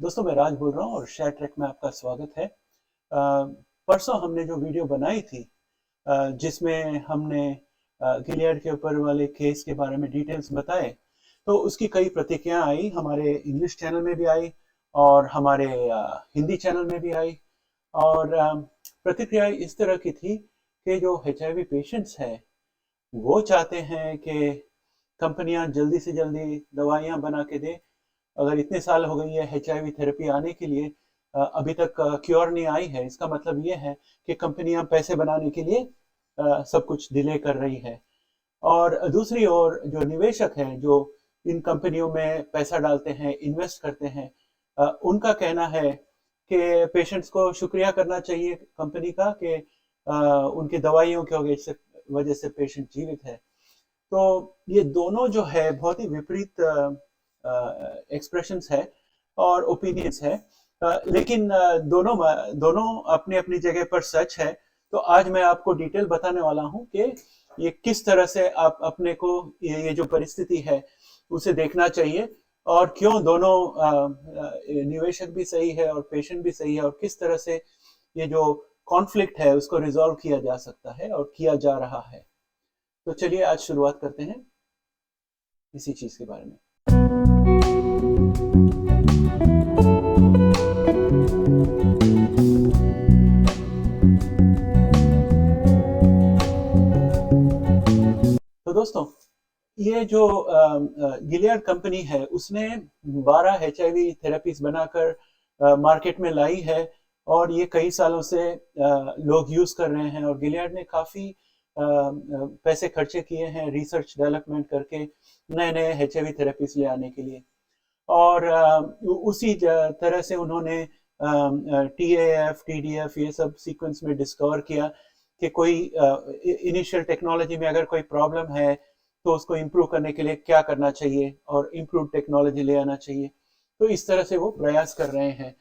दोस्तों, मैं राज बोल रहा हूँ और शेयर ट्रैक में आपका स्वागत है। परसों हमने जो वीडियो बनाई थी जिसमें हमने गिलियड के ऊपर वाले केस के बारे में डिटेल्स बताए, तो उसकी कई प्रतिक्रियाएं आई। हमारे इंग्लिश चैनल में भी आई और हमारे हिंदी चैनल में भी आई। और प्रतिक्रिया इस तरह की थी कि जो HIV पेशेंट्स हैं वो चाहते हैं कि कंपनियां जल्दी से जल्दी दवाइयां बना के दें। अगर इतने साल हो गई है HIV थेरेपी आने के लिए, अभी तक क्योर नहीं आई है, इसका मतलब ये है कि कंपनियां पैसे बनाने के लिए सब कुछ डिले कर रही है। और दूसरी ओर जो निवेशक हैं, जो इन कंपनियों में पैसा डालते हैं, इन्वेस्ट करते हैं, उनका कहना है कि पेशेंट्स को शुक्रिया करना चाहिए कंपनी का कि उनकी दवाइयों की वजह से पेशेंट जीवित है। तो ये दोनों जो है बहुत ही विपरीत एक्सप्रेशंस है और ओपिनियंस है, लेकिन दोनों दोनों अपनी अपनी जगह पर सच है। तो आज मैं आपको डिटेल बताने वाला हूं कि ये किस तरह से आप अपने को ये जो परिस्थिति है उसे देखना चाहिए और क्यों दोनों निवेशक भी सही है और पेशेंट भी सही है, और किस तरह से ये जो कॉन्फ्लिक्ट है उसको रिजॉल्व किया जा सकता है और किया जा रहा है। तो चलिए आज शुरुआत करते हैं इसी चीज के बारे में। तो दोस्तों, ये जो गिलियड कंपनी है उसने 12 HIV थेरेपीज बनाकर मार्केट में लाई है और ये कई सालों से लोग यूज कर रहे हैं। और गिलियड ने काफी पैसे खर्चे किए हैं रिसर्च डेवलपमेंट करके नए नए HIV थेरेपीज ले आने के लिए। और उसी तरह से उन्होंने TAF TDF ये सब सीक्वेंस में डिस्कवर किया कि कोई इनिशियल टेक्नोलॉजी में अगर कोई प्रॉब्लम है तो उसको इम्प्रूव करने के लिए क्या करना चाहिए और इम्प्रूव टेक्नोलॉजी ले आना चाहिए। तो इस तरह से वो प्रयास कर रहे हैं।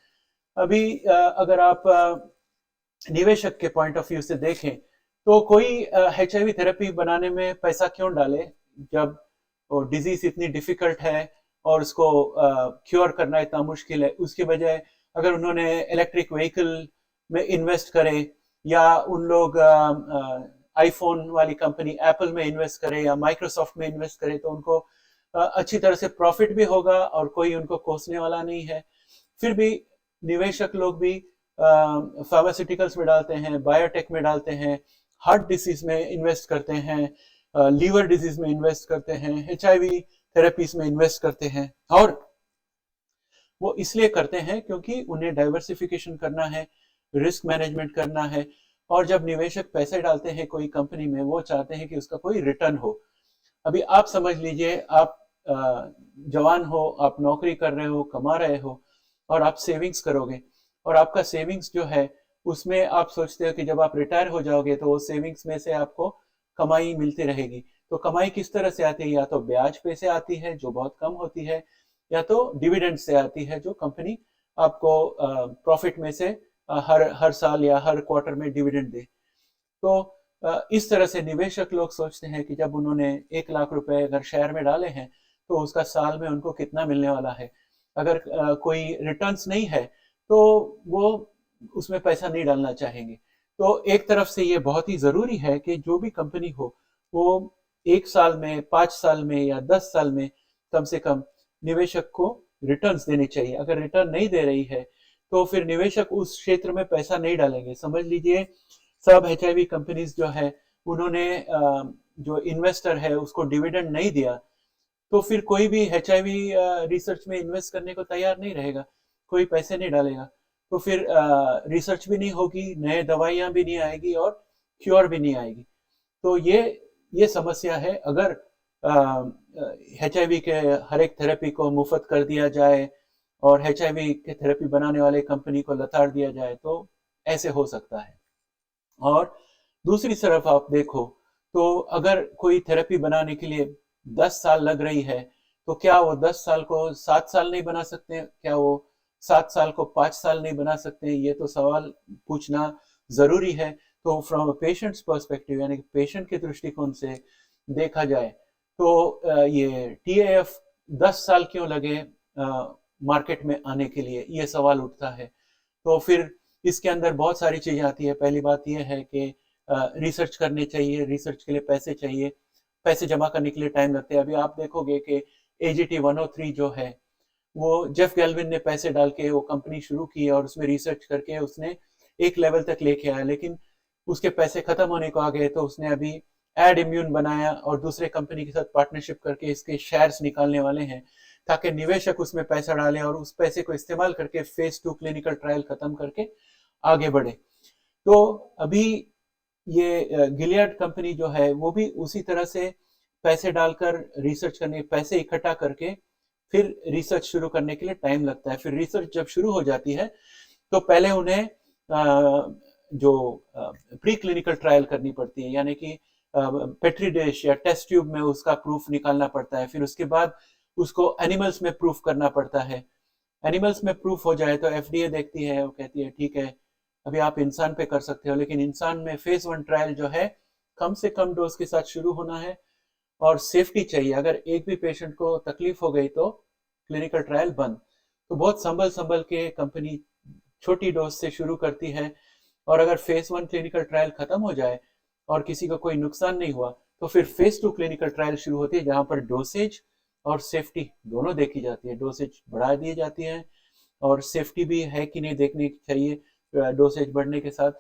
अभी अगर आप निवेशक के पॉइंट ऑफ व्यू से देखें तो कोई HIV थेरेपी बनाने में पैसा क्यों डाले जब डिजीज इतनी डिफिकल्ट है और उसको क्योर करना इतना मुश्किल है। उसके बजाय अगर उन्होंने इलेक्ट्रिक व्हीकल में इन्वेस्ट करे या उन लोग आईफोन वाली कंपनी एप्पल में इन्वेस्ट करे या माइक्रोसॉफ्ट में इन्वेस्ट करे तो उनको अच्छी तरह से प्रॉफिट भी होगा और कोई उनको कोसने वाला नहीं है। फिर भी निवेशक लोग भी फार्मास्यूटिकल्स में डालते हैं, बायोटेक में डालते हैं, हार्ट डिसीज में इन्वेस्ट करते हैं, लीवर डिजीज में इन्वेस्ट करते हैं, HIV थेरेपीज में इन्वेस्ट करते हैं। और वो इसलिए करते हैं क्योंकि उन्हें डाइवर्सिफिकेशन करना है, रिस्क मैनेजमेंट करना है। और जब निवेशक पैसे डालते हैं कोई कंपनी में, वो चाहते हैं कि उसका कोई रिटर्न हो। अभी आप समझ लीजिए, आप जवान हो, आप नौकरी कर रहे हो, कमा रहे हो और आप सेविंग्स करोगे और आपका सेविंग्स जो है उसमें आप सोचते हो कि जब आप रिटायर हो जाओगे तो वो सेविंग्स में से आपको कमाई मिलती रहेगी। तो कमाई किस तरह से आती है? या तो ब्याज पे से आती है जो बहुत कम होती है, या तो डिविडेंड से आती है जो कंपनी आपको प्रॉफिट में से हर हर साल या हर क्वार्टर में डिविडेंड दे। तो इस तरह से निवेशक लोग सोचते हैं कि जब उन्होंने 1 लाख रुपए अगर शेयर में डाले हैं तो उसका साल में उनको कितना मिलने वाला है। अगर कोई रिटर्न्स नहीं है तो वो उसमें पैसा नहीं डालना चाहेंगे। तो एक तरफ से ये बहुत ही जरूरी है कि जो भी कंपनी हो वो 1 साल में, 5 साल में या 10 साल में कम से कम निवेशक को रिटर्न्स देने चाहिए। अगर रिटर्न नहीं दे रही है तो फिर निवेशक उस क्षेत्र में पैसा नहीं डालेंगे। समझ लीजिए, सब HIV कंपनीज जो है उन्होंने जो इन्वेस्टर है उसको डिविडेंड नहीं दिया तो फिर कोई भी HIV रिसर्च में इन्वेस्ट करने को तैयार नहीं रहेगा, कोई पैसे नहीं डालेगा। तो फिर रिसर्च भी नहीं होगी, नए दवाइयां भी नहीं आएगी और क्योर भी नहीं आएगी। तो ये समस्या है। अगर HIV के हर एक थेरेपी को मुफ्त कर दिया जाए और HIV के थेरेपी बनाने वाले कंपनी को लताड़ दिया जाए तो ऐसे हो सकता है। और दूसरी तरफ आप देखो तो अगर कोई थेरेपी बनाने के लिए 10 साल लग रही है तो क्या वो 10 साल को 7 साल नहीं बना सकते? क्या वो 7 साल को 5 साल नहीं बना सकते? ये तो सवाल पूछना जरूरी है। तो फ्रॉम अ पेशेंट्स पर्सपेक्टिव, यानी कि पेशेंट के दृष्टिकोण से देखा जाए तो ये TAF 10 साल क्यों लगे मार्केट में आने के लिए, ये सवाल उठता है। तो फिर इसके अंदर बहुत सारी चीजें आती है। पहली बात यह है कि रिसर्च करनी चाहिए, रिसर्च के लिए पैसे चाहिए, पैसे जमा करने के लिए टाइम लगते हैं। अभी आप देखोगे कि AGT 103 जो है, वो जेफ गैल्विन ने पैसे डाल के वो कंपनी शुरू की और उसमें रिसर्च करके उसने एक लेवल तक लेके आया, लेकिन उसके पैसे खत्म होने को आ गए तो उसने अभी एड इम्यून बनाया और दूसरे कंपनी के साथ पार्टनरशिप करके इसके शेयर्स निकालने वाले हैं, ताकि निवेशक उसमें पैसा डालें और उस पैसे को इस्तेमाल करके फेज 2 क्लिनिकल ट्रायल खत्म करके आगे बढ़े। तो अभी ये गिलियड कंपनी जो है वो भी उसी तरह से पैसे डालकर रिसर्च करने, पैसे इकट्ठा करके फिर रिसर्च शुरू करने के लिए टाइम लगता है। फिर रिसर्च जब शुरू हो जाती है तो पहले उन्हें जो प्री क्लिनिकल ट्रायल करनी पड़ती है, यानी कि पेट्री डिश या टेस्ट ट्यूब में उसका प्रूफ निकालना पड़ता है। फिर उसके बाद उसको एनिमल्स में प्रूफ करना पड़ता है। एनिमल्स में प्रूफ हो जाए तो FDA देखती है, वो कहती है ठीक है अभी आप इंसान पे कर सकते हो, लेकिन इंसान में फेज 1 ट्रायल जो है कम से कम डोज के साथ शुरू होना है और सेफ्टी चाहिए। अगर एक भी पेशेंट को तकलीफ हो गई तो क्लिनिकल ट्रायल बंद। तो बहुत संभल संभल के कंपनी छोटी डोज से शुरू करती है, और अगर फेज 1 क्लिनिकल ट्रायल खत्म हो जाए और किसी को कोई नुकसान नहीं हुआ तो फिर फेज 2 क्लिनिकल ट्रायल शुरू होती है, जहां पर डोसेज और सेफ्टी दोनों देखी जाती है। डोसेज बढ़ा दी जाती है और सेफ्टी भी है कि नहीं देखनी चाहिए डोसेज बढ़ने के साथ,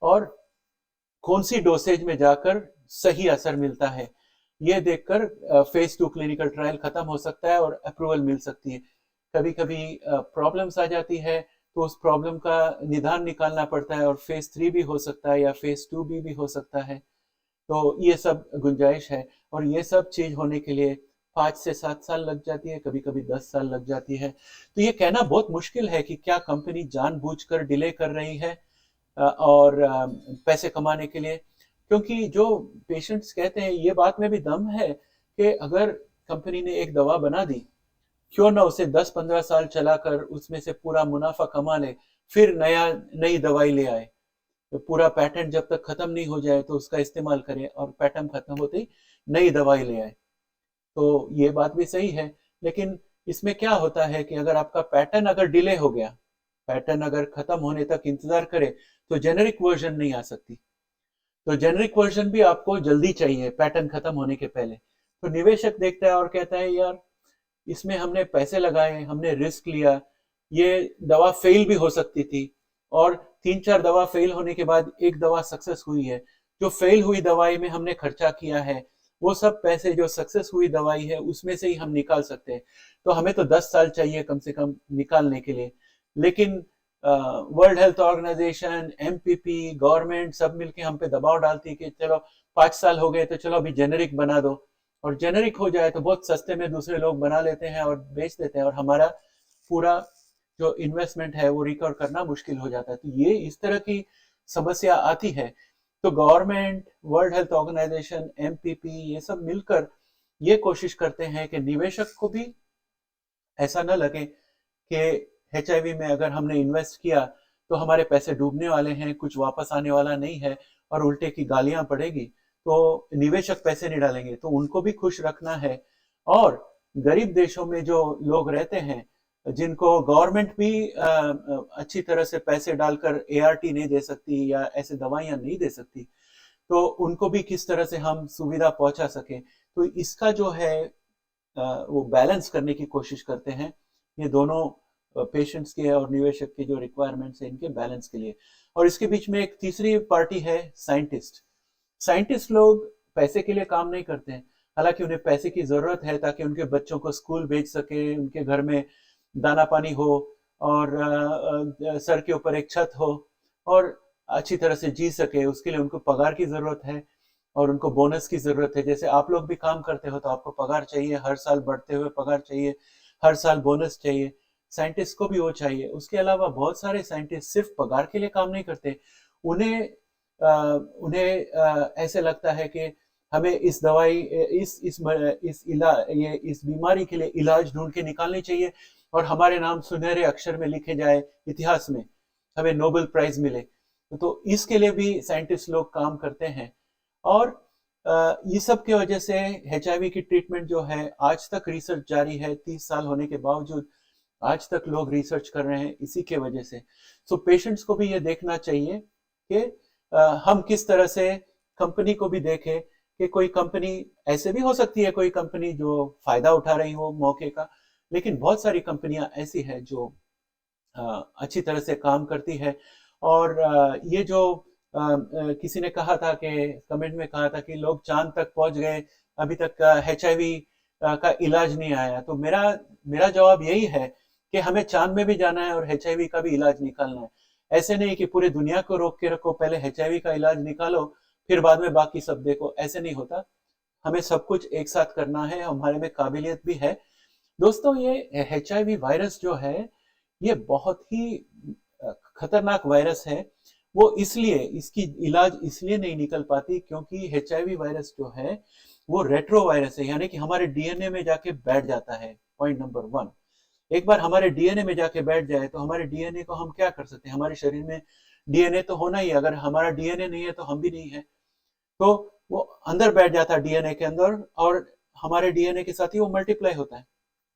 और कौन सी डोसेज में जाकर सही असर मिलता है ये देखकर फेज 2 क्लिनिकल ट्रायल खत्म हो सकता है और अप्रूवल मिल सकती है। कभी कभी प्रॉब्लम्स आ जाती है तो उस प्रॉब्लम का निदान निकालना पड़ता है और फेज 3 भी हो सकता है या फेज 2B भी हो सकता है। तो ये सब गुंजाइश है, और ये सब चीज होने के लिए 5 से 7 साल लग जाती है, कभी कभी 10 साल लग जाती है। तो ये कहना बहुत मुश्किल है कि क्या कंपनी जानबूझकर डिले कर रही है और पैसे कमाने के लिए, क्योंकि जो पेशेंट्स कहते हैं ये बात में भी दम है कि अगर कंपनी ने एक दवा बना दी, क्यों ना उसे 10-15 साल चलाकर उसमें से पूरा मुनाफा कमा ले, फिर नई दवाई ले आए। तो पूरा पैटेंट जब तक खत्म नहीं हो जाए तो उसका इस्तेमाल करें, और पैटेंट खत्म होते ही नई दवाई ले आए। तो ये बात भी सही है, लेकिन इसमें क्या होता है कि अगर आपका पैटर्न अगर डिले हो गया, पैटर्न अगर खत्म होने तक इंतजार करे तो जेनेरिक वर्जन नहीं आ सकती। तो जेनेरिक वर्जन भी आपको जल्दी चाहिए पैटर्न खत्म होने के पहले। तो निवेशक देखता है और कहता है यार इसमें हमने पैसे लगाए, हमने रिस्क लिया, ये दवा फेल भी हो सकती थी, और 3-4 दवा फेल होने के बाद एक दवा सक्सेस हुई है। जो फेल हुई दवाई में हमने खर्चा किया है वो सब पैसे जो सक्सेस हुई दवाई है उसमें से ही हम निकाल सकते हैं। तो हमें तो 10 साल चाहिए कम से कम निकालने के लिए, लेकिन world health organization, MPP, government सब मिलके हम पे दबाव डालती है कि चलो 5 साल हो गए तो चलो अभी जेनेरिक बना दो, और जेनेरिक हो जाए तो बहुत सस्ते में दूसरे लोग बना लेते हैं और बेच देते हैं, और हमारा पूरा जो इन्वेस्टमेंट है वो रिकवर करना मुश्किल हो जाता है। तो ये इस तरह की समस्या आती है। तो government, world health organization, MPP ये सब मिलकर ये कोशिश करते हैं कि निवेशक को भी ऐसा न लगे कि HIV में अगर हमने इन्वेस्ट किया तो हमारे पैसे डूबने वाले हैं, कुछ वापस आने वाला नहीं है और उल्टे की गालियां पड़ेगी, तो निवेशक पैसे नहीं डालेंगे। तो उनको भी खुश रखना है, और गरीब देशों में जो लोग रहते हैं जिनको गवर्नमेंट भी अच्छी तरह से पैसे डालकर ART नहीं दे सकती या ऐसे दवाइयां नहीं दे सकती, तो उनको भी किस तरह से हम सुविधा पहुंचा सके। तो इसका जो है वो बैलेंस करने की कोशिश करते हैं, ये दोनों पेशेंट्स के और निवेशक के जो रिक्वायरमेंट्स है इनके बैलेंस के लिए। और इसके बीच में एक तीसरी पार्टी है साइंटिस्ट। साइंटिस्ट लोग पैसे के लिए काम नहीं करते हैं, हालांकि उन्हें पैसे की जरूरत है ताकि उनके बच्चों को स्कूल भेज सके, उनके घर में दाना पानी हो, और सर के ऊपर एक छत हो, और अच्छी तरह से जी सके, उसके लिए उनको पगार की जरूरत है और उनको बोनस की जरूरत है। जैसे आप लोग भी काम करते हो तो आपको पगार चाहिए, हर साल बढ़ते हुए पगार चाहिए, हर साल बोनस चाहिए। साइंटिस्ट को भी वो चाहिए। उसके अलावा बहुत सारे साइंटिस्ट सिर्फ पगार के लिए काम नहीं करते, उन्हें ऐसे लगता है कि हमें इस दवाई इस बीमारी के लिए इलाज ढूंढ के निकालनी चाहिए और हमारे नाम सुनहरे अक्षर में लिखे जाए इतिहास में, हमें नोबेल प्राइज मिले। तो इसके लिए भी साइंटिस्ट लोग काम करते हैं। और ये सब की वजह से HIV की ट्रीटमेंट जो है आज तक रिसर्च जारी है, 30 साल होने के बावजूद आज तक लोग रिसर्च कर रहे हैं इसी के वजह से। सो पेशेंट्स को भी ये देखना चाहिए कि हम किस तरह से कंपनी को भी देखें कि कोई कंपनी ऐसे भी हो सकती है, कोई कंपनी जो फायदा उठा रही हो मौके का, लेकिन बहुत सारी कंपनियां ऐसी है जो अच्छी तरह से काम करती है। और ये जो किसी ने कहा था कि कमेंट में कहा था कि लोग चांद तक पहुंच गए, अभी तक HIV का इलाज नहीं आया, तो मेरा मेरा जवाब यही है कि हमें चांद में भी जाना है और HIV का भी इलाज निकालना है। ऐसे नहीं कि पूरी दुनिया को रोक के रखो, पहले HIV का इलाज निकालो फिर बाद में बाकी सब देखो, ऐसे नहीं होता। हमें सब कुछ एक साथ करना है, हमारे में काबिलियत भी है। दोस्तों, ये HIV वायरस जो है ये बहुत ही खतरनाक वायरस है। वो इसलिए इसकी इलाज इसलिए नहीं निकल पाती क्योंकि HIV वायरस जो है वो रेट्रो वायरस है, यानी कि हमारे DNA में जाके बैठ जाता है। पॉइंट नंबर 1, एक बार हमारे DNA में जाके बैठ जाए तो हमारे DNA को हम क्या कर सकते हैं? हमारे शरीर में DNA तो होना ही है, अगर हमारा DNA नहीं है तो हम भी नहीं है। तो वो अंदर बैठ जाता है DNA के अंदर, और हमारे DNA के साथ ही वो मल्टीप्लाई होता है।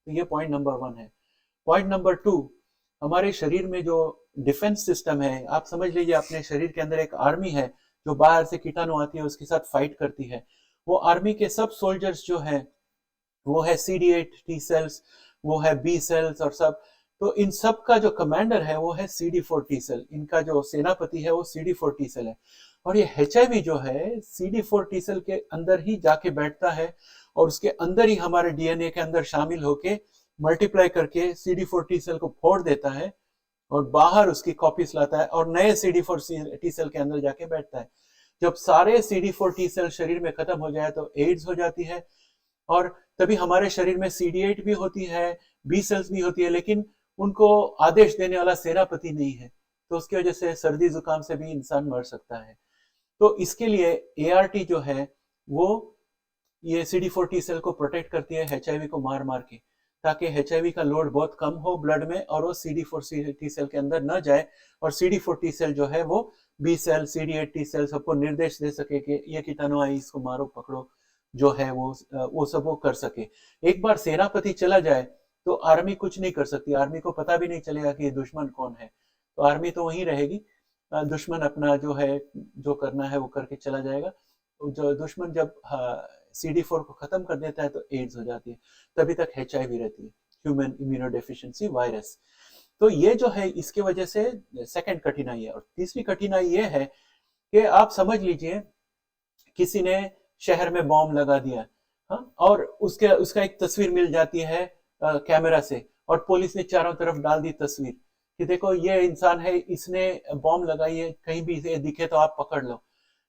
तो ये पॉइंट नंबर 1 है। पॉइंट नंबर 2, हमारे शरीर में जो डिफेंस सिस्टम है, आप समझ लीजिए अपने शरीर के अंदर एक आर्मी है जो बाहर से कीटाणु आती है उसके साथ फाइट करती है। वो आर्मी के सब सोल्जर्स जो है वो है CD8 टी सेल्स, वो है B सेल्स और सब। तो इन सब का जो कमांडर है वो है CD4 टी सेल, इनका जो सेनापति है वो CD4 टी सेल है। और ये HIV जो है CD4 टी सेल के अंदर ही जाके बैठता है और उसके अंदर ही हमारे DNA के अंदर शामिल होके मल्टीप्लाई करके CD4 टी सेल को फोड़ देता है और बाहर उसकी कॉपीज लाता है और नए CD4 टी सेल के अंदर जाके बैठता है। जब सारे CD4 टी सेल शरीर में खत्म हो जाए तो एड्स हो जाती है, और तभी हमारे शरीर में CD8 भी होती है, B सेल्स भी होती है, लेकिन उनको आदेश देने वाला सेनापति नहीं है, तो उसकी वजह से सर्दी जुकाम से भी इंसान मर सकता है। तो इसके लिए ART जो है वो ये CD4 टी सेल को प्रोटेक्ट करती है HIV को मार मार के, ताकि HIV का लोड बहुत कम हो ब्लड में और वो CD4 टी सेल के अंदर न जाए, और CD4 टी सेल जो है वो B cell, CD8 T cell सबको निर्देश दे सके कि ये कीटाणु आई, इसको मारो पकड़ो, जो है वो सब वो कर सके। एक बार सेनापति चला जाए तो आर्मी कुछ नहीं कर सकती, आर्मी को पता भी नहीं चलेगा कि ये दुश्मन कौन है, तो आर्मी तो वहीं रहेगी। दुश्मन अपना जो है जो करना है वो करके चला जाएगा। जो दुश्मन जब CD4 को खत्म कर देता है तो एड्स हो जाती है, तभी तक HIV रहती है, ह्यूमन इम्यूनोडेफिशिएंसी वायरस। तो ये जो है इसके वजह से सेकंड कठिनाई है। और तीसरी कठिनाई ये है कि आप समझ लीजिए किसी ने शहर में बॉम्ब लगा दिया, हाँ, और उसका एक तस्वीर मिल जाती है कैमरा से, और पुलिस ने चारों तरफ डाल दी तस्वीर कि देखो ये इंसान है, इसने बॉम्ब लगाई है, कहीं भी इसे दिखे तो आप पकड़ लो।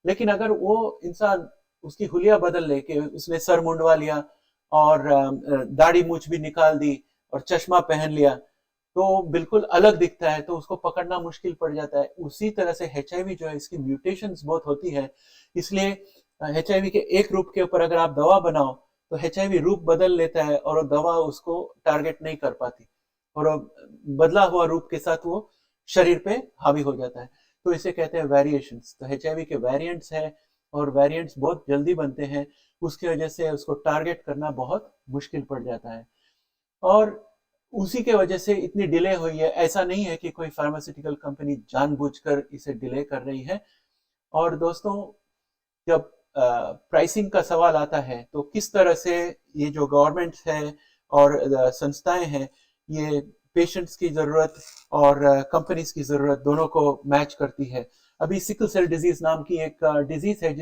लेकिन अगर वो इंसान उसकी हुलिया बदल ले कि उसने सर मुंडवा लिया और दाढ़ी मूछ भी निकाल दी और चश्मा पहन लिया, तो बिल्कुल अलग दिखता है, तो उसको पकड़ना मुश्किल पड़ जाता है। उसी तरह से HIV जो है इसकी म्यूटेशंस बहुत होती है, इसलिए HIV के एक रूप के ऊपर अगर आप दवा बनाओ तो HIV रूप बदल लेता है और दवा उसको टारगेट नहीं कर पाती, और बदला हुआ रूप के साथ वो शरीर पे हावी हो जाता है। तो इसे कहते हैं वेरिएशंस। तो HIV के वेरिएंट्स हैं और वेरिएंट्स बहुत जल्दी बनते हैं, उसकी वजह से उसको टारगेट करना बहुत मुश्किल पड़ जाता है, और उसी के वजह से इतनी डिले हुई है। ऐसा नहीं है कि कोई फार्मास्यूटिकल कंपनी जानबूझकर इसे डिले कर रही है। और दोस्तों, जब प्राइसिंग का सवाल आता है तो किस तरह से ये जो गवर्नमेंट है और संस्थाएं हैं ये पेशेंट्स की ज़रूरत और कंपनीज की ज़रूरत दोनों को मैच करती है। अभी सिकल सेल डिजीज नाम की एक डिजीज है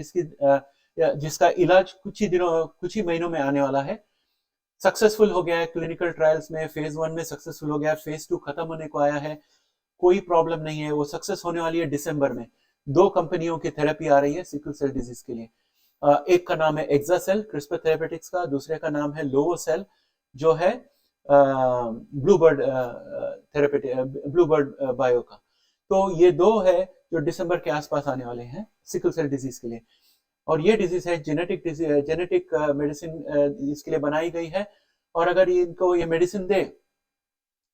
जिसका इलाज कुछ ही महीनों में आने वाला है। सक्सेसफुल हो गया है क्लिनिकल ट्रायल्स में, फेज 1 में सक्सेसफुल हो गया है, फेज 2 खत्म होने को आया है, कोई प्रॉब्लम नहीं है, वो सक्सेस होने वाली है दिसंबर में। 2 कंपनियों की थेरेपी आ रही है सिकल सेल डिजीज के लिए। एक का नाम है एक्सासेल क्रिस्पर थेरेपेटिक्स का, दूसरे का नाम है लोवोसेल जो है ब्लूबर्ड बायो का। तो ये 2 है जो दिसंबर के आसपास आने वाले हैं सिकल सेल डिजीज के लिए। और ये डिजीज है जेनेटिक मेडिसिन इसके लिए बनाई गई है, और अगर इनको ये medicine day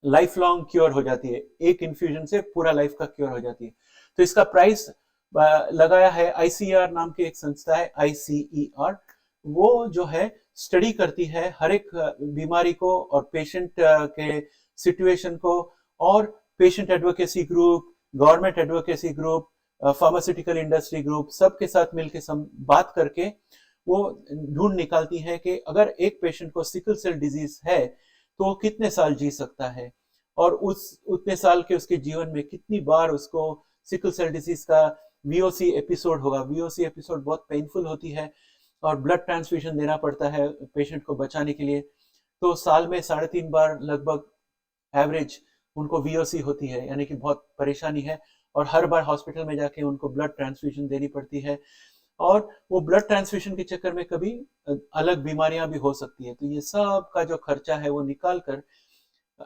life long cure हो जाती है, एक इन्फ्यूजन से पूरा लाइफ का क्योर हो जाती है। तो इसका प्राइस लगाया है ICER नाम की एक संस्था है, ICER। वो जो है स्टडी करती है हर एक बीमारी को और पेशेंट के सिचुएशन को और patient advocacy group, government advocacy group, pharmaceutical industry group सबके साथ मिलकर बात करके वो ढूंढ निकालती है कि अगर एक पेशेंट को सिकल सेल डिजीज है तो वो कितने साल जी सकता है, और उतने साल के उसके जीवन में कितनी बार उसको सिकल सेल डिजीज का वीओसी एपिसोड होगा। वीओसी एपिसोड बहुत पेनफुल होती है और ब्लड ट्रांसफ्यूजन देना पड़ता है पेशेंट को बचाने के लिए। तो साल में 3.5 बार लगभग एवरेज उनको वीओसी होती है, यानी कि बहुत परेशानी है, और हर बार हॉस्पिटल में जाके उनको ब्लड ट्रांसफ्यूजन देनी पड़ती है, और वो ब्लड ट्रांसफ्यूजन के चक्कर में कभी अलग बीमारियां भी हो सकती है। तो ये सब का जो खर्चा है वो निकाल कर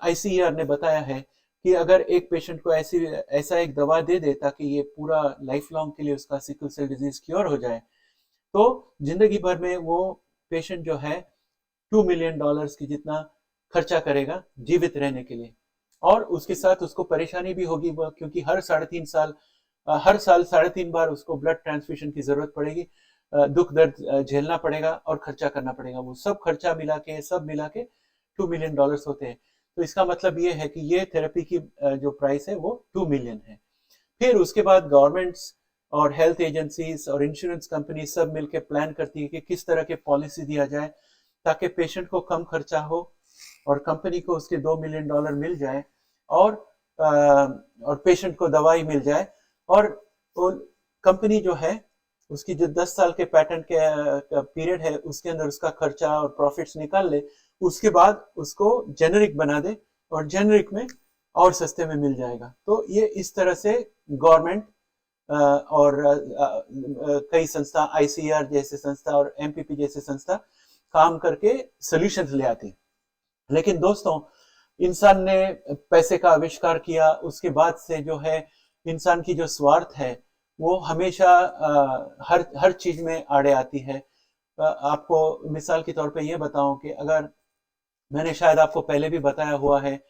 आईसीईआर ने बताया है कि अगर एक पेशेंट को ऐसा एक दवा दे दे ताकि ये पूरा लाइफ लॉन्ग के लिए उसका सिकल सेल डिजीज क्योर हो जाए, तो जिंदगी भर में वो पेशेंट जो है $2 मिलियन की जितना खर्चा करेगा जीवित रहने के लिए। और उसके साथ उसको परेशानी भी होगी क्योंकि हर साल 3.5 बार उसको ब्लड ट्रांसफ्यूजन की जरूरत पड़ेगी, दुख दर्द झेलना पड़ेगा और खर्चा करना पड़ेगा। वो सब खर्चा मिला के $2 मिलियन होते हैं। तो इसका मतलब ये है कि ये थेरेपी की जो प्राइस है वो 2 मिलियन है। फिर उसके बाद गवर्नमेंट्स और हेल्थ एजेंसीज और इंश्योरेंस कंपनी सब मिलकर प्लान करती है कि किस तरह के पॉलिसी दिया जाए ताकि पेशेंट को कम खर्चा हो और कंपनी को उसके $2 मिलियन मिल जाए, और पेशेंट को दवाई मिल जाए, और कंपनी जो है उसकी जो 10 साल के पैटेंट के पीरियड है उसके अंदर उसका खर्चा और प्रॉफिट्स निकाल ले, उसके बाद उसको जेनरिक बना दे और जेनरिक में और सस्ते में मिल जाएगा। तो ये इस तरह से गवर्नमेंट और कई संस्था, आईसीआर जैसे संस्था और एमपीपी जैसे संस्था काम करके सॉल्यूशंस ले आती। लेकिन दोस्तों, इंसान ने पैसे का आविष्कार किया, उसके बाद से जो है इंसान की जो स्वार्थ है वो हमेशा हर चीज में आड़े आती है। आपको मिसाल के तौर पे ये बताऊं कि अगर मैंने शायद आपको पहले भी बताया हुआ है,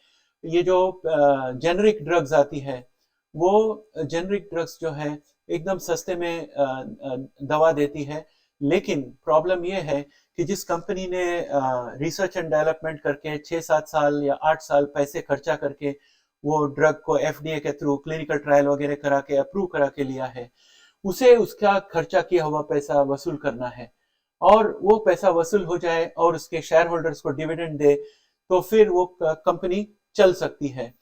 ये जो जेनरिक ड्रग्स आती है वो जेनरिक ड्रग्स जो है एकदम सस्ते में दवा देती है, लेकिन प्रॉब्लम ये है कि जिस कंपनी ने रिसर्च एंड डेवलपमेंट करके 6-7 साल या 8 साल पैसे खर्चा करके वो ड्रग को एफडीए के थ्रू क्लिनिकल ट्रायल वगैरह करा के अप्रूव करा के लिया है, उसे उसका खर्चा किया हुआ पैसा वसूल करना है, और वो पैसा वसूल हो जाए और उसके शेयर होल्डर्स को डिविडेंड दे तो फिर वो कंपनी चल सकती है।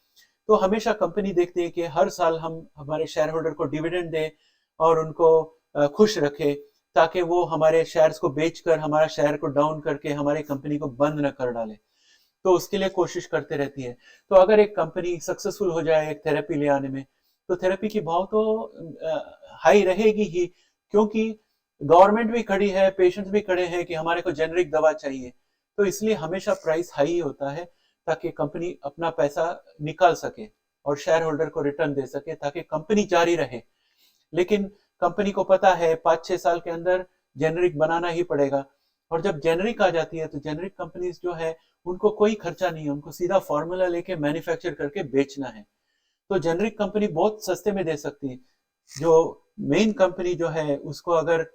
तो हमेशा कंपनी देखती है कि हर साल हम हमारे शेयर होल्डर को डिविडेंड दें और उनको खुश रखे, ताकि वो हमारे शेयर्स को बेचकर हमारा शेयर को डाउन करके हमारी कंपनी को बंद न कर डाले। तो उसके लिए कोशिश करते रहती है। तो अगर एक कंपनी सक्सेसफुल हो जाए एक थेरेपी ले आने में, तो थेरेपी की भाव तो हाई रहेगी ही, क्योंकि गवर्नमेंट भी खड़ी है, पेशेंट्स भी खड़े हैं कि हमारे को जेनरिक दवा चाहिए। तो इसलिए हमेशा प्राइस हाई होता है ताकि कंपनी अपना पैसा निकाल सके और शेयर होल्डर को रिटर्न दे सके ताकि कंपनी जारी रहे। लेकिन कंपनी को पता है 5-6 साल के अंदर जेनरिक बनाना ही पड़ेगा, और जब जेनरिक आ जाती है तो जेनरिक कंपनीज जो है उनको कोई खर्चा नहीं है, उनको सीधा फॉर्मूला लेके मैन्युफैक्चर करके बेचना है। तो जेनरिक कंपनी बहुत सस्ते में दे सकती है। जो मेन कंपनी जो है उसको अगर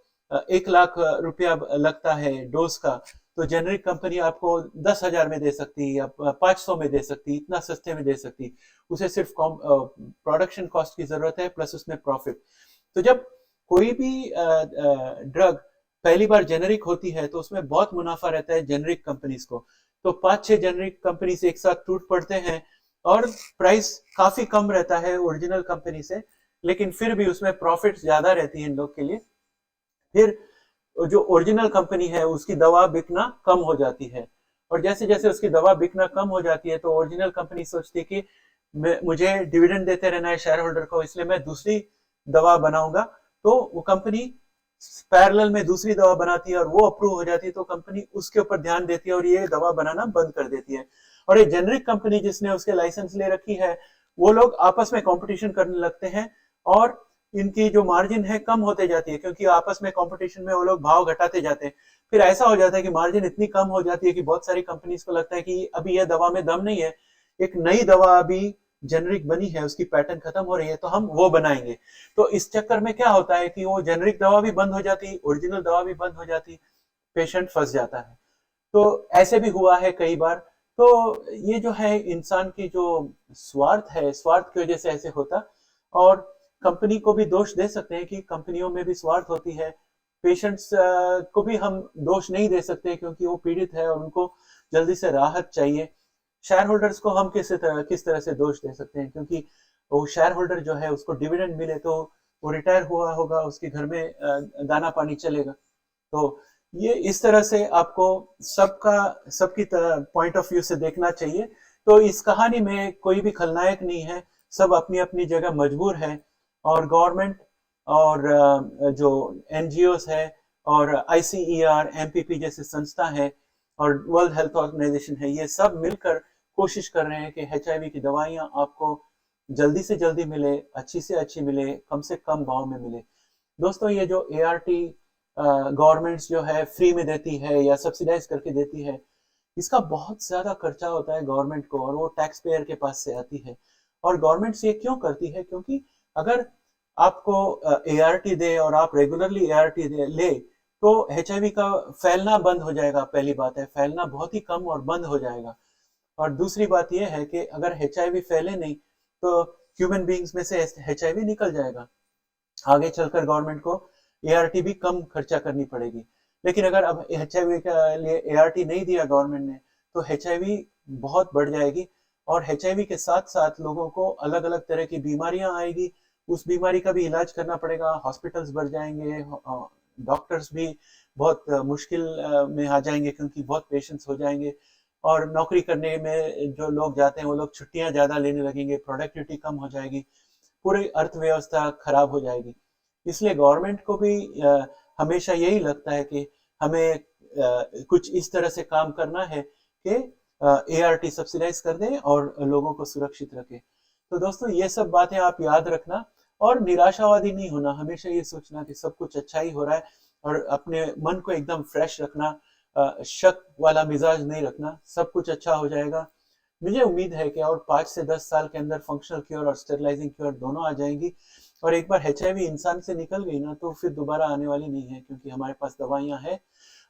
1 लाख रुपया लगता है डोज का, तो जेनरिक कंपनी आपको 10,000 में दे सकती या 500 में दे सकती, इतना सस्ते में दे सकती। उसे सिर्फ प्रोडक्शन कॉस्ट की जरूरत है प्लस उसमें प्रॉफिट। तो जब कोई भी ड्रग पहली बार जेनरिक होती है तो उसमें बहुत मुनाफा रहता है जेनरिक कंपनीज को। तो 5-6 जेनरिक कंपनीज एक साथ टूट पड़ते हैं और प्राइस काफी कम रहता है ओरिजिनल कंपनी से, लेकिन फिर भी उसमें प्रॉफिट ज्यादा रहती है इन लोग के लिए। फिर जो ओरिजिनल कंपनी है उसकी दवा बिकना कम हो जाती है, और जैसे जैसे उसकी दवा बिकना कम हो जाती है तो ओरिजिनल कंपनी सोचती है कि मुझे डिविडेंड देते रहना है शेयर होल्डर को, इसलिए मैं दूसरी दवा बनाऊंगा। तो वो कंपनी पैरेलल में दूसरी दवा बनाती है और वो अप्रूव हो जाती है, तो कंपनी उसके ऊपर ध्यान देती है और ये दवा बनाना बंद कर देती है। और ये जेनरिक कंपनी जिसने उसके लाइसेंस ले रखी है वो लोग आपस में कंपटीशन करने लगते हैं और इनकी जो मार्जिन है कम होते जाती है, क्योंकि आपस में कंपटीशन में वो लोग भाव घटाते जाते हैं। फिर ऐसा हो जाता है कि मार्जिन इतनी कम हो जाती है कि बहुत सारी कंपनीज को लगता है कि अभी यह दवा में दम नहीं है, एक नई दवा अभी जेनरिक बनी है, उसकी पैटेंट खत्म हो रही है, तो हम वो बनाएंगे। तो इस चक्कर में क्या होता है कि वो जेनरिक दवा भी बंद हो जाती, ओरिजिनल दवा भी बंद हो जाती, पेशेंट फंस जाता है। तो ऐसे भी हुआ है कई बार। तो ये जो है इंसान की जो स्वार्थ है, स्वार्थ की वजह से ऐसे होता। और कंपनी को भी दोष दे सकते हैं कि कंपनियों में भी स्वार्थ होती है। पेशेंट्स को भी हम दोष नहीं दे सकते क्योंकि वो पीड़ित है और उनको जल्दी से राहत चाहिए। शेयर होल्डर्स को हम किस तरह से दोष दे सकते हैं, क्योंकि वो शेयर होल्डर जो है उसको डिविडेंड मिले तो वो रिटायर हुआ होगा, उसके घर में दाना पानी चलेगा। तो ये इस तरह से आपको सबकी पॉइंट ऑफ व्यू से देखना चाहिए। तो इस कहानी में कोई भी खलनायक नहीं है, सब अपनी अपनी जगह मजबूर है। और गवर्नमेंट और जो एनजीओस है और आईसीईआर, एमपीपी जैसे संस्था है और वर्ल्ड हेल्थ ऑर्गेनाइजेशन है, ये सब मिलकर कोशिश कर रहे हैं कि एचआईवी की दवाइयां आपको जल्दी से जल्दी मिले, अच्छी से अच्छी मिले, कम से कम भाव में मिले। दोस्तों, ये जो एआरटी गवर्नमेंट्स जो है फ्री में देती है या सब्सिडाइज करके देती है, इसका बहुत ज्यादा खर्चा होता है गवर्नमेंट को और वो टैक्स पेयर के पास से आती है। और गवर्नमेंट ये क्यों करती है? क्योंकि अगर आपको एआरटी दे और आप रेगुलरली एआरटी ले तो एचआईवी का फैलना बंद हो जाएगा। पहली बात है, फैलना बहुत ही कम और बंद हो जाएगा। और दूसरी बात यह है कि अगर एचआईवी फैले नहीं तो ह्यूमन बींग्स में से एचआईवी निकल जाएगा। आगे चलकर गवर्नमेंट को एआरटी भी कम खर्चा करनी पड़ेगी। लेकिन अगर अब एचआईवी के लिए एआरटी नहीं दिया गवर्नमेंट ने तो एचआईवी बहुत बढ़ जाएगी और एचआईवी के साथ साथ लोगों को अलग अलग तरह की बीमारियां आएगी। उस बीमारी का भी इलाज करना पड़ेगा, हॉस्पिटल्स बढ़ जाएंगे, डॉक्टर्स भी बहुत मुश्किल में आ जाएंगे क्योंकि बहुत पेशेंट्स हो जाएंगे। और नौकरी करने में जो लोग जाते हैं वो लोग छुट्टियां ज्यादा लेने लगेंगे, प्रोडक्टिविटी कम हो जाएगी, पूरी अर्थव्यवस्था खराब हो जाएगी। इसलिए गवर्नमेंट को भी हमेशा यही लगता है कि हमें कुछ इस तरह से काम करना है कि एआरटी सब्सिडाइज कर दे और लोगों को सुरक्षित रखे। तो दोस्तों, ये सब बातें आप याद रखना और निराशावादी नहीं होना, हमेशा ये सोचना कि सब कुछ अच्छा ही हो रहा है और अपने मन को एकदम फ्रेश रखना, शक वाला मिजाज नहीं रखना, सब कुछ अच्छा हो जाएगा। मुझे उम्मीद है कि और 5 से 10 साल के अंदर फंक्शनल क्योर और स्टेरिलाइजिंग क्योर दोनों आ जाएंगी। और एक बार एचआईवी इंसान से निकल गई ना तो फिर दोबारा आने वाली नहीं है, क्योंकि हमारे पास दवाइयां हैं।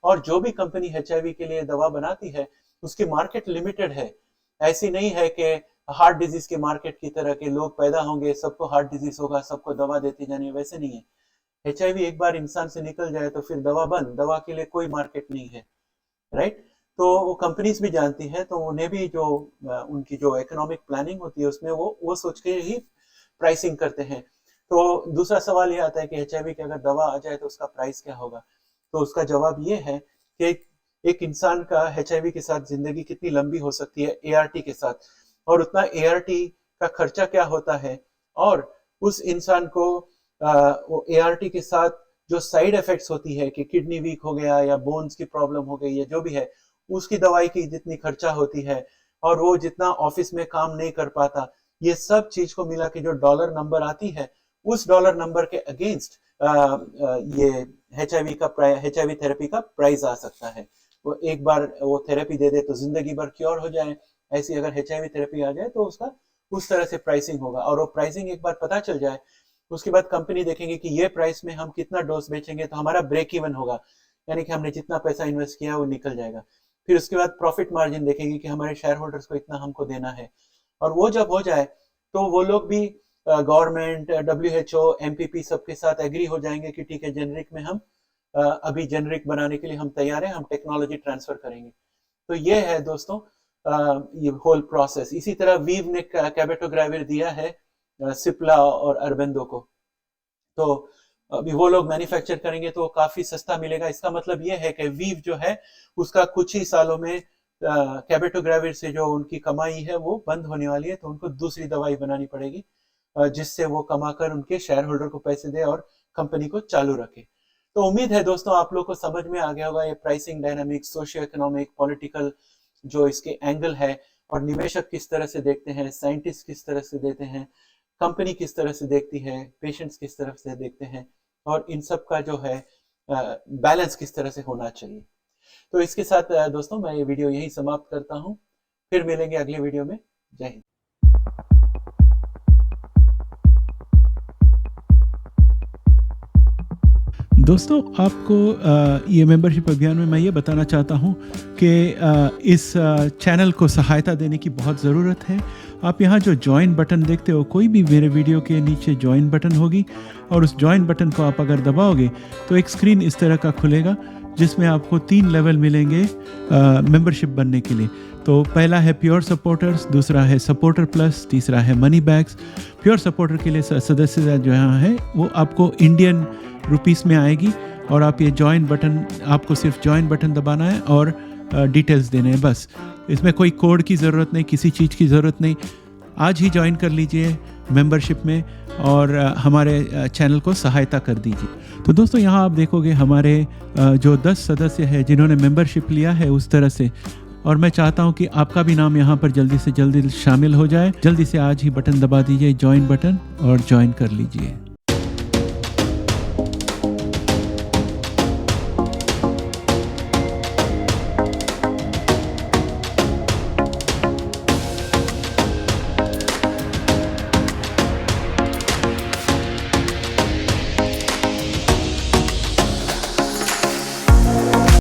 और जो भी कंपनी एचआईवी के लिए दवा बनाती है उसकी मार्केट लिमिटेड है। ऐसी नहीं है कि हार्ट डिजीज के मार्केट की तरह के लोग पैदा होंगे, सबको हार्ट डिजीज होगा, सबको दवा देती जानी है, वैसे नहीं है। एचआईवी एक बार इंसान से निकल जाए तो फिर दवा बंद, दवा के लिए कोई मार्केट नहीं है, राइट। तो वो कंपनीज भी जानती है, तो उन्हें भी जो उनकी जो इकोनॉमिक प्लानिंग होती है उसमें वो सोच के ही प्राइसिंग करते हैं। तो दूसरा सवाल ये आता है कि एचआईवी की अगर दवा आ जाए तो उसका प्राइस क्या होगा? तो उसका जवाब ये है कि एक इंसान का एचआईवी के साथ जिंदगी कितनी लंबी हो सकती है एआरटी के साथ, और उतना एआरटी का खर्चा क्या होता है, और उस इंसान को एआरटी के साथ जो साइड इफेक्ट्स होती है कि किडनी वीक हो गया या बोन्स की प्रॉब्लम हो गई या जो भी है, उसकी दवाई की जितनी खर्चा होती है और वो जितना ऑफिस में काम नहीं कर पाता, ये सब चीज को मिला के जो डॉलर नंबर आती है, उस डॉलर नंबर के अगेंस्ट ये एचआईवी थेरेपी का प्राइस आ सकता है। वो एक बार वो थेरेपी दे दे तो जिंदगी भर क्योर हो जाए, ऐसी अगर एचआईवी थेरेपी आ जाए तो उसका उस तरह से प्राइसिंग होगा। और वो प्राइसिंग एक बार पता चल जाए उसके बाद कंपनी देखेंगे कि ये प्राइस में हम कितना डोज बेचेंगे तो हमारा ब्रेक इवन होगा, यानी कि हमने जितना पैसा इन्वेस्ट किया वो निकल जाएगा। फिर उसके बाद प्रॉफिट मार्जिन देखेंगे कि हमारे शेयर होल्डर्स को इतना हमको देना है। और वो जब हो जाए तो वो लोग भी गवर्नमेंट, डब्ल्यूएचओ, एमपीपी सबके साथ एग्री हो जाएंगे कि ठीक है, जेनरिक में हम अभी जेनरिक बनाने के लिए हम तैयार हैं, हम टेक्नोलॉजी ट्रांसफर करेंगे। तो ये है दोस्तों ये होल प्रोसेस। इसी तरह वीव ने कैबेटोग्राविर दिया है सिप्ला और अरबेंदो को, तो अभी वो लोग मैन्युफैक्चर करेंगे तो काफी सस्ता मिलेगा। इसका मतलब ये है कि वीव जो है उसका कुछ ही सालों में कैबेटोग्राविर से जो उनकी कमाई है वो बंद होने वाली है, तो उनको दूसरी दवाई बनानी पड़ेगी जिससे वो कमाकर उनके शेयर होल्डर को पैसे दे और कंपनी को चालू रखे। तो उम्मीद है दोस्तों आप लोग को समझ में आ गया होगा ये pricing dynamics, socio economic, political जो इसके एंगल है, और निवेशक किस तरह से देखते हैं, साइंटिस्ट किस तरह से देते हैं, कंपनी किस तरह से देखती है, पेशेंट्स किस तरह से देखते हैं, और इन सब का जो है बैलेंस किस तरह से होना चाहिए। तो इसके साथ दोस्तों मैं ये वीडियो यही समाप्त करता हूँ। फिर मिलेंगे अगले वीडियो में। जय हिंद। दोस्तों आपको ये मेंबरशिप अभियान में मैं ये बताना चाहता हूँ कि इस चैनल को सहायता देने की बहुत ज़रूरत है। आप यहाँ जो ज्वाइन बटन देखते हो, कोई भी मेरे वीडियो के नीचे ज्वाइन बटन होगी और उस ज्वाइन बटन को आप अगर दबाओगे तो एक स्क्रीन इस तरह का खुलेगा जिसमें आपको 3 लेवल मिलेंगे मेंबरशिप बनने के लिए। तो पहला है प्योर सपोर्टर्स, दूसरा है सपोर्टर प्लस, तीसरा है मनी बैग्स। प्योर सपोर्टर के लिए सदस्यता जो यहाँ है वो आपको इंडियन रुपीस में आएगी और आप ये ज्वाइन बटन, आपको सिर्फ ज्वाइन बटन दबाना है और डिटेल्स देने हैं बस। इसमें कोई कोड की ज़रूरत नहीं, किसी चीज़ की ज़रूरत नहीं। आज ही ज्वाइन कर लीजिए मेंबरशिप में और हमारे चैनल को सहायता कर दीजिए। तो दोस्तों यहाँ आप देखोगे हमारे जो 10 सदस्य हैं जिन्होंने मेंबरशिप लिया है उस तरह से, और मैं चाहता हूँ कि आपका भी नाम यहाँ पर जल्दी से जल्दी शामिल हो जाए। जल्दी से आज ही बटन दबा दीजिए, ज्वाइन बटन, और ज्वाइन कर लीजिए।